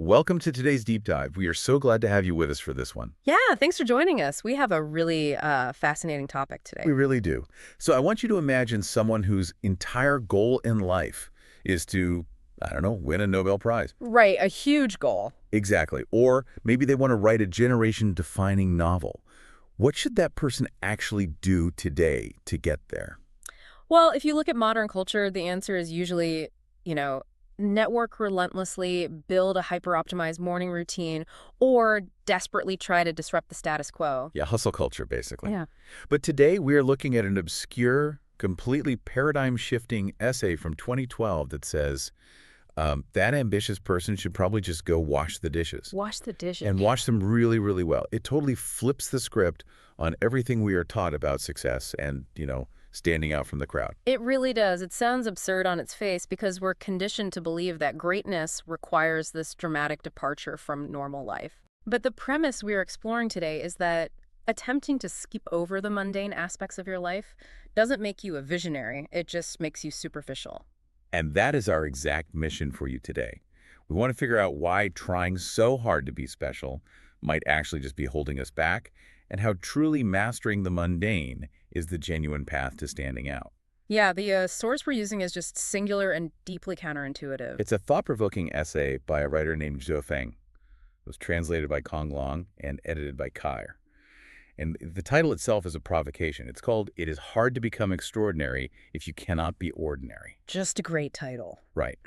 Welcome to today's deep dive. We are so glad to have you with us for this one. Yeah, thanks for joining us. We have a really fascinating topic We today. really do. So I want you to imagine someone whose entire goal in life is to, I don't know, win a Nobel Prize. Right, a huge goal. Exactly. Or maybe they want to write a generation-defining novel. What should that person actually do today to get there? Well, if you look at modern culture, the answer is usually, you know, network relentlessly, build a hyper-optimized morning routine, or desperately try to disrupt the status quo. Yeah, hustle culture, basically. Yeah. But today we are looking at an obscure, completely paradigm-shifting essay from 2012 that says, that ambitious person should probably just go wash the dishes. Wash the dishes. And wash them really, really well. It totally flips the script on everything we are taught about success and, standing out from the crowd. It really does. It sounds absurd on its face because we're conditioned to believe that greatness requires this dramatic departure from normal life. But the premise we're exploring today is that attempting to skip over the mundane aspects of your life doesn't make you a visionary. It just makes you superficial. And that is our exact mission for you today. We want to figure out why trying so hard to be special might actually just be holding us back, and how truly mastering the mundane is the genuine path to standing out. Yeah, the source we're using is just singular and deeply counterintuitive. It's a thought-provoking essay by a writer named Zhou Feng. It was translated by Kong Long and edited by Kair. And the title itself is a provocation. It's called "It is Hard to Become Extraordinary If You Cannot Be Ordinary." Just a great title. Right.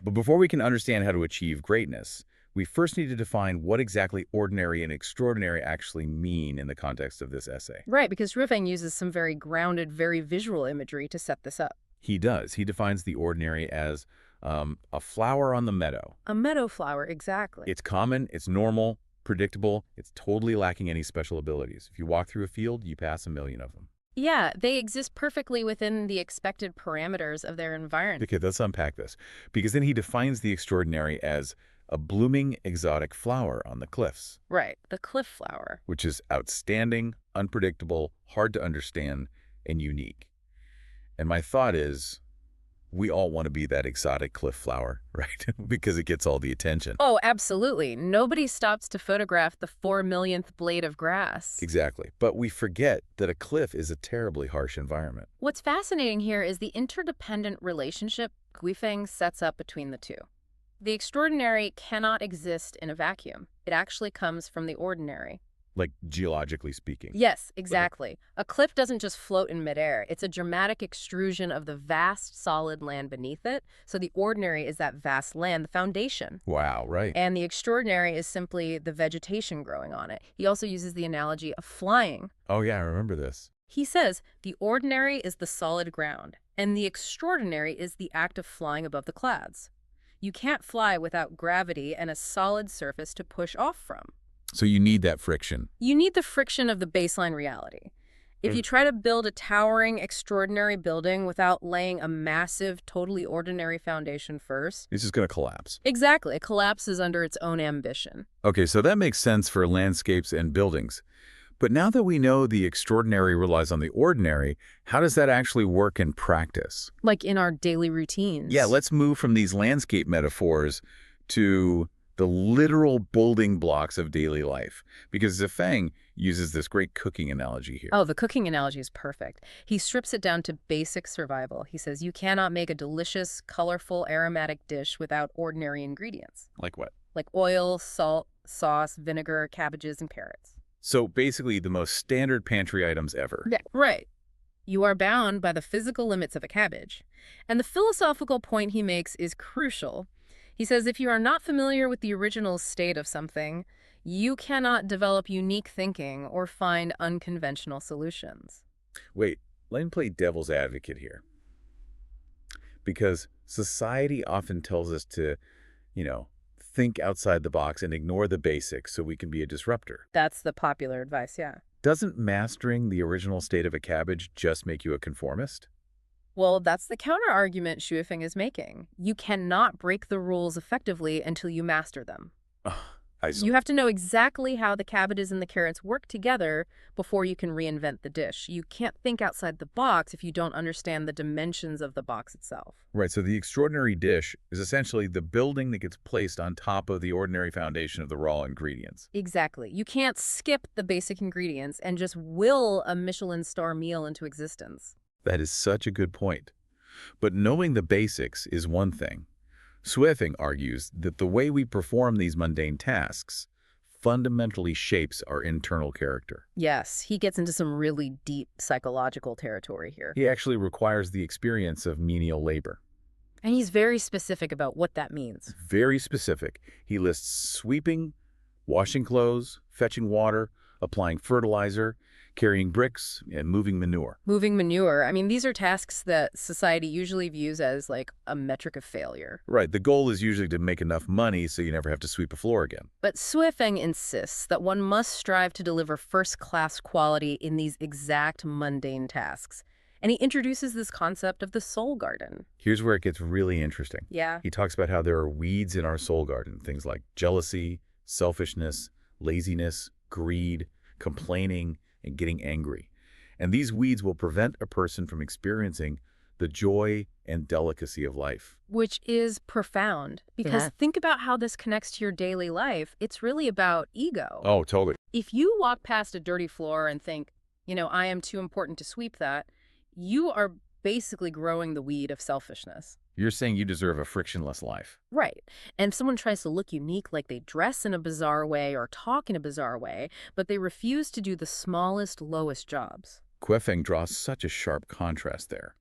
But before we can understand how to achieve greatness, we first need to define what exactly ordinary and extraordinary actually mean in the context of this essay. Right, because Rufeng uses some very grounded, very visual imagery to set this up. He does. He defines the ordinary as a flower on the meadow. A meadow flower, exactly. It's common, it's normal, predictable, it's totally lacking any special abilities. If you walk through a field, you pass a million of them. Yeah, they exist perfectly within the expected parameters of their environment. Okay, let's unpack this. Because then he defines the extraordinary as a blooming exotic flower on the cliffs, Right, the cliff flower. which is outstanding, unpredictable, hard to understand, and unique. And my thought is, we all want to be that exotic cliff flower, right? Because it gets all the attention. Oh, absolutely. Nobody stops to photograph the 4 millionth blade of grass. Exactly. But we forget that a cliff is a terribly harsh environment. What's fascinating here is the interdependent relationship Guifeng sets up between the two. The extraordinary cannot exist in a vacuum. It actually comes from the ordinary. Like, geologically speaking. Yes, exactly. A cliff doesn't just float in midair. It's a dramatic extrusion of the vast, solid land beneath it. So the ordinary is that vast land, the foundation. Wow, right. And the extraordinary is simply the vegetation growing on it. He also uses the analogy of flying. Oh, yeah, I remember this. He says the ordinary is the solid ground, and the extraordinary is the act of flying above the clouds. You can't fly without gravity and a solid surface to push off from. So you need that friction. You need the friction of the baseline reality. If you try to build a towering, extraordinary building without laying a massive, totally ordinary foundation first, It's just going to collapse. exactly, it collapses under its own ambition. Okay, so that makes sense for landscapes and buildings. But now that we know the extraordinary relies on the ordinary, how does that actually work in practice? Like in our daily routines. Yeah, let's move from these landscape metaphors to the literal building blocks of daily life. Because Zifeng uses this great cooking analogy here. Oh, the cooking analogy is perfect. He strips it down to basic survival. He says you cannot make a delicious, colorful, aromatic dish without ordinary ingredients, Like what? like oil, salt, sauce, vinegar, cabbages, and carrots. So basically the most standard pantry items ever. Yeah, right. You are bound by the physical limits of a cabbage. And the philosophical point he makes is crucial. He says if you are not familiar with the original state of something, you cannot develop unique thinking or find unconventional solutions. Wait, let me play devil's advocate here. Because society often tells us to, think outside the box and ignore the basics so we can be a disruptor. That's the popular advice, yeah. Doesn't mastering the original state of a cabbage just make you a conformist? Well, that's the counter-argument Shuifeng is making. You cannot break the rules effectively until you master them. Ugh, I see. You have to know exactly how the cabbages and the carrots work together before you can reinvent the dish. You can't think outside the box if you don't understand the dimensions of the box itself. Right, so the extraordinary dish is essentially the building that gets placed on top of the ordinary foundation of the raw ingredients. Exactly. You can't skip the basic ingredients and just will a Michelin star meal into existence. That is such a good point. But knowing the basics is one thing. Swifting argues that the way we perform these mundane tasks fundamentally shapes our internal character. Yes, he gets into some really deep psychological territory here. He actually requires the experience of menial labor. And he's very specific about what that means. Very specific. He lists sweeping, washing clothes, fetching water, applying fertilizer, carrying bricks, and moving manure. Moving manure, I mean, these are tasks that society usually views as like a metric of failure. Right, the goal is usually to make enough money so you never have to sweep a floor again. But Suifeng insists that one must strive to deliver first-class quality in these exact mundane tasks. And he introduces this concept of the soul garden. Here's where it gets really interesting. Yeah. He talks about how there are weeds in our soul garden, things like jealousy, selfishness, laziness, greed, complaining, and getting angry. And these weeds will prevent a person from experiencing the joy and delicacy of life. Which is profound, because think about how this connects to your daily life. It's really about ego. Oh, totally. If you walk past a dirty floor and think, I am too important to sweep that, you are basically growing the weed of selfishness. You're saying you deserve a frictionless life. Right. And if someone tries to look unique, like they dress in a bizarre way or talk in a bizarre way, but they refuse to do the smallest, lowest jobs. Kwefeng draws such a sharp contrast there.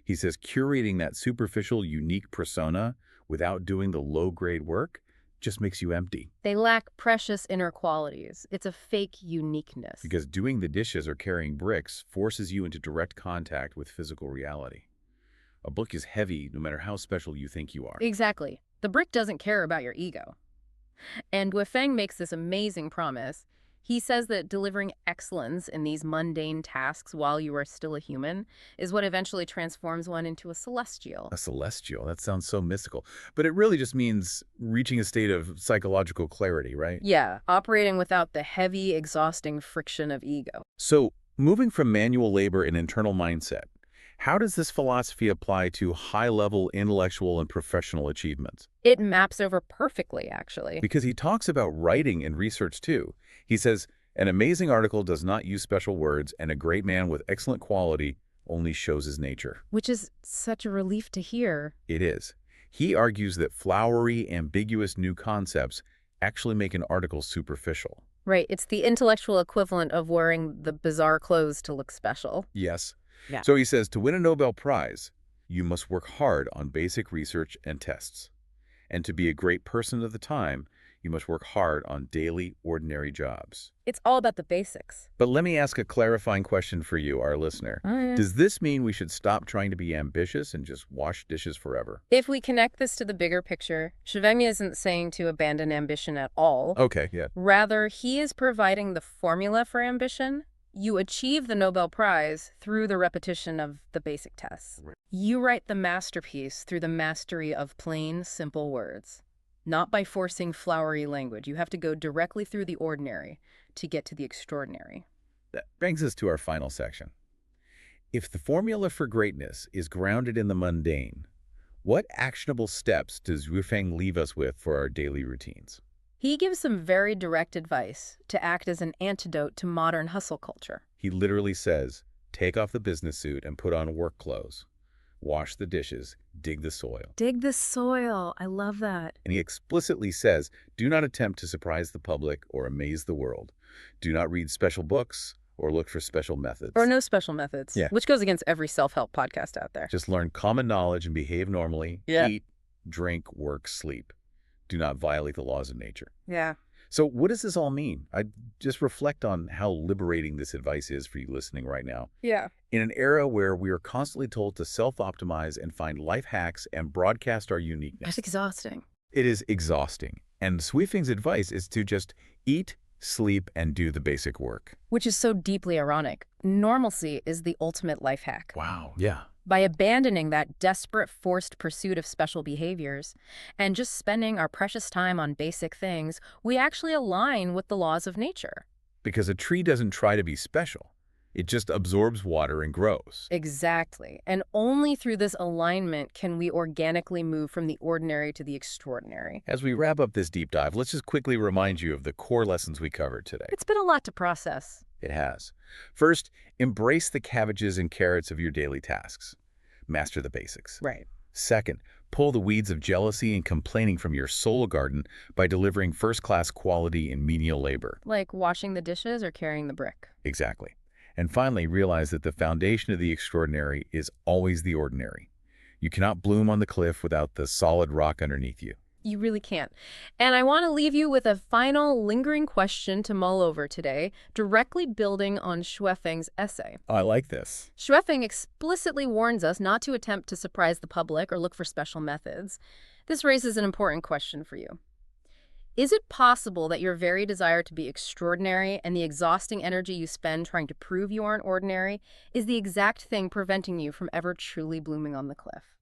He says curating that superficial, unique persona without doing the low-grade work just makes you empty. They lack precious inner qualities. It's a fake uniqueness. Because doing the dishes or carrying bricks forces you into direct contact with physical reality. A book is heavy no matter how special you think you are. Exactly. The brick doesn't care about your ego. And Weifeng makes this amazing promise. He says that delivering excellence in these mundane tasks while you are still a human is what eventually transforms one into a celestial. A celestial? That sounds so mystical. But it really just means reaching a state of psychological clarity, right? Yeah, operating without the heavy, exhausting friction of ego. So, moving from manual labor and internal mindset, how does this philosophy apply to high-level intellectual and professional achievements? It maps over perfectly, actually. Because he talks about writing and research, too. He says, an amazing article does not use special words, and a great man with excellent quality only shows his nature. Which is such a relief to hear. It is. He argues that flowery, ambiguous new concepts actually make an article superficial. Right. It's the intellectual equivalent of wearing the bizarre clothes to look special. Yes. Yeah. So he says, to win a Nobel Prize, you must work hard on basic research and tests. And to be a great person of the time, you must work hard on daily, ordinary jobs. It's all about the basics. But let me ask a clarifying question for you, our listener. Does this mean we should stop trying to be ambitious and just wash dishes forever? If we connect this to the bigger picture, Shivemi isn't saying to abandon ambition at all. Okay, yeah. Rather, he is providing the formula for ambition. You achieve the Nobel Prize through the repetition of the basic tests. Right. You write the masterpiece through the mastery of plain, simple words. Not by forcing flowery language. You have to go directly through the ordinary to get to the extraordinary. That brings us to our final section. If the formula for greatness is grounded in the mundane, what actionable steps does Weifeng leave us with for our daily routines? He gives some very direct advice to act as an antidote to modern hustle culture. He literally says, take off the business suit and put on work clothes. Wash the dishes, dig the soil. Dig the soil. I love that. And he explicitly says, do not attempt to surprise the public or amaze the world. Do not read special books or look for special methods. Or no special methods. Yeah. Which goes against every self-help podcast out there. Just learn common knowledge and behave normally. Yeah. Eat, drink, work, sleep. Do not violate the laws of nature. Yeah. So what does this all mean? I just reflect on how liberating this advice is for you listening right now. Yeah. In an era where we are constantly told to self-optimize and find life hacks and broadcast our uniqueness. That's exhausting. It is exhausting. And Sweifeng's advice is to just eat, sleep, and do the basic work. Which is so deeply ironic. Normalcy is the ultimate life hack. Wow. Yeah. By abandoning that desperate, forced pursuit of special behaviors and just spending our precious time on basic things, we actually align with the laws of nature. Because a tree doesn't try to be special. It just absorbs water and grows. Exactly. And only through this alignment can we organically move from the ordinary to the extraordinary. As we wrap up this deep dive, let's just quickly remind you of the core lessons we covered today. It's been a lot to process. It has. First, embrace the cabbages and carrots of your daily tasks. Master the basics. Right. Second, pull the weeds of jealousy and complaining from your soul garden by delivering first-class quality in menial labor. Like washing the dishes or carrying the brick. Exactly. And finally, realize that the foundation of the extraordinary is always the ordinary. You cannot bloom on the cliff without the solid rock underneath you. You really can't. And I want to leave you with a final lingering question to mull over today, directly building on Shuefeng's essay. I like this. Shuefeng explicitly warns us not to attempt to surprise the public or look for special methods. This raises an important question for you. Is it possible that your very desire to be extraordinary and the exhausting energy you spend trying to prove you aren't ordinary is the exact thing preventing you from ever truly blooming on the cliff?